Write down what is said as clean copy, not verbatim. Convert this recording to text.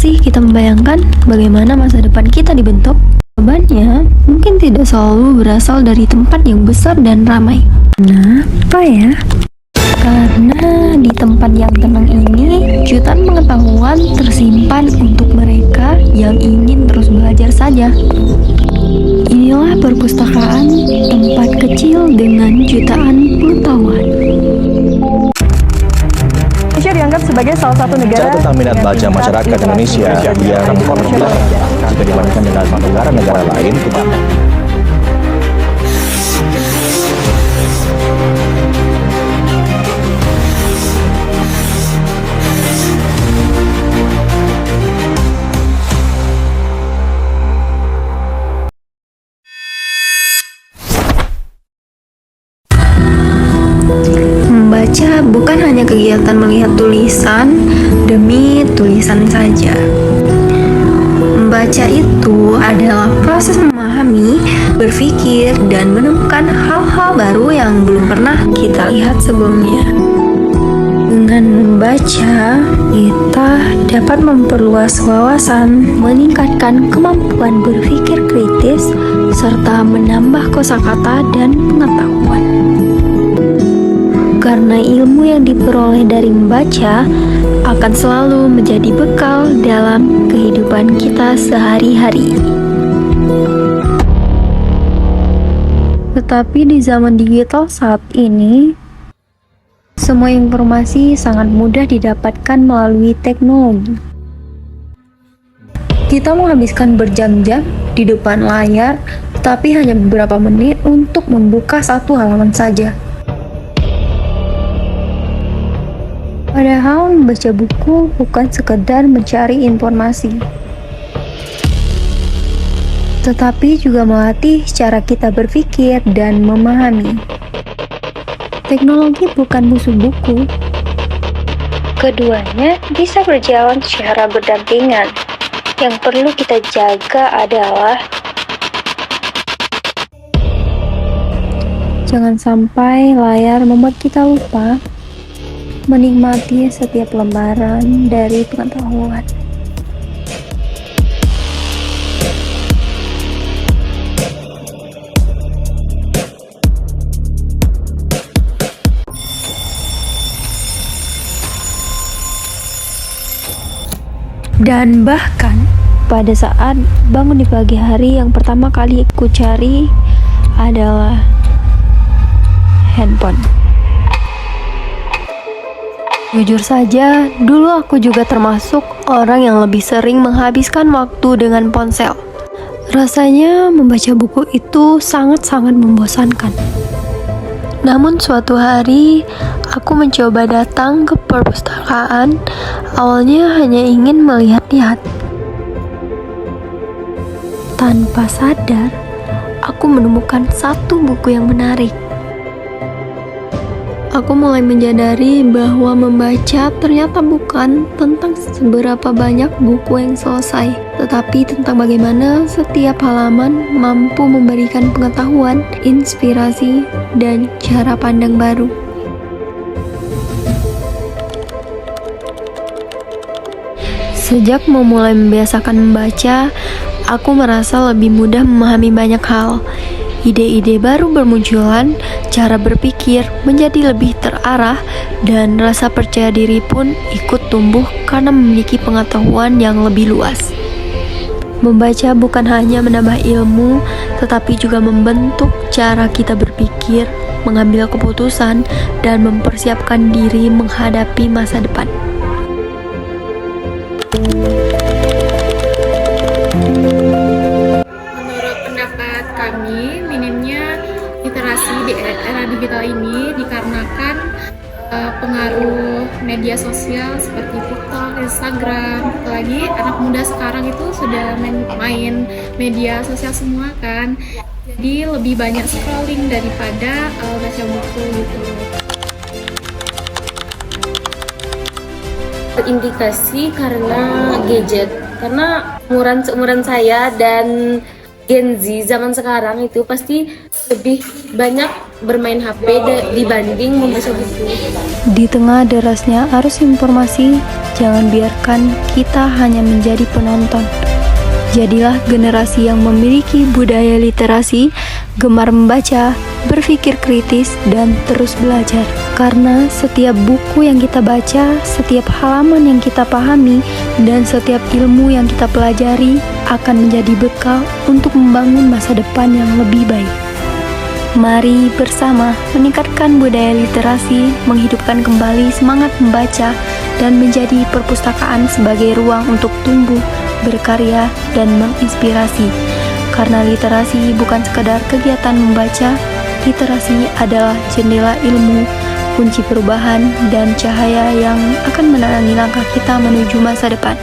sih kita membayangkan bagaimana masa depan kita dibentuk? Jawabannya mungkin tidak selalu berasal dari tempat yang besar dan ramai. Kenapa ya? Karena di tempat yang tenang ini, jutaan pengetahuan tersimpan untuk mereka yang ingin terus belajar saja. Inilah perpustakaan, tempat kecil dengan jutaan pengetahuan. Indonesia dianggap sebagai salah satu negara tentang minat baca masyarakat Indonesia yang rendah jika dibandingkan dengan negara-negara lain. Membaca bukan hanya kegiatan melihat tulisan demi tulisan saja. Membaca itu adalah proses memahami, berpikir, dan menemukan hal-hal baru yang belum pernah kita lihat sebelumnya. Dengan membaca, kita dapat memperluas wawasan, meningkatkan kemampuan berpikir kritis, serta menambah kosakata dan pengetahuan. Karena ilmu yang diperoleh dari membaca akan selalu menjadi bekal dalam kehidupan kita sehari-hari. Tetapi di zaman digital saat ini, semua informasi sangat mudah didapatkan melalui teknologi. Kita menghabiskan berjam-jam di depan layar, tetapi hanya beberapa menit untuk membuka satu halaman saja. Padahal membaca buku bukan sekedar mencari informasi, tetapi juga melatih cara kita berpikir dan memahami. Teknologi bukan musuh buku. Keduanya bisa berjalan secara berdampingan. Yang perlu kita jaga adalah jangan sampai layar membuat kita lupa menikmati setiap lembaran dari pengetahuan. Dan bahkan pada saat bangun di pagi hari, yang pertama kali aku cari adalah handphone. Jujur saja, dulu aku juga termasuk orang yang lebih sering menghabiskan waktu dengan ponsel. Rasanya membaca buku itu sangat-sangat membosankan. Namun suatu hari, aku mencoba datang ke perpustakaan. Awalnya hanya ingin melihat-lihat. Tanpa sadar, aku menemukan satu buku yang menarik. Aku mulai menyadari bahwa membaca ternyata bukan tentang seberapa banyak buku yang selesai, tetapi tentang bagaimana setiap halaman mampu memberikan pengetahuan, inspirasi, dan cara pandang baru. Sejak memulai membiasakan membaca, aku merasa lebih mudah memahami banyak hal. Ide-ide baru bermunculan, cara berpikir menjadi lebih terarah, dan rasa percaya diri pun ikut tumbuh karena memiliki pengetahuan yang lebih luas. Membaca bukan hanya menambah ilmu, tetapi juga membentuk cara kita berpikir, mengambil keputusan, dan mempersiapkan diri menghadapi masa depan. Menurut pendapat kami, minimnya literasi di era digital ini dikarenakan pengaruh media sosial seperti TikTok, Instagram. Apalagi anak muda sekarang itu sudah main media sosial semua kan. Jadi lebih banyak scrolling daripada baca buku gitu. Terindikasi karena gadget, karena umuran saya dan Gen Z zaman sekarang itu pasti lebih banyak bermain HP dibanding membaca buku. Di tengah derasnya arus informasi, jangan biarkan kita hanya menjadi penonton. Jadilah generasi yang memiliki budaya literasi, gemar membaca, berpikir kritis, dan terus belajar. Karena setiap buku yang kita baca, setiap halaman yang kita pahami, dan setiap ilmu yang kita pelajari akan menjadi bekal untuk membangun masa depan yang lebih baik. Mari bersama meningkatkan budaya literasi, menghidupkan kembali semangat membaca, dan menjadi perpustakaan sebagai ruang untuk tumbuh, berkarya, dan menginspirasi. Karena literasi bukan sekadar kegiatan membaca, literasi adalah jendela ilmu, kunci perubahan, dan cahaya yang akan menerangi langkah kita menuju masa depan.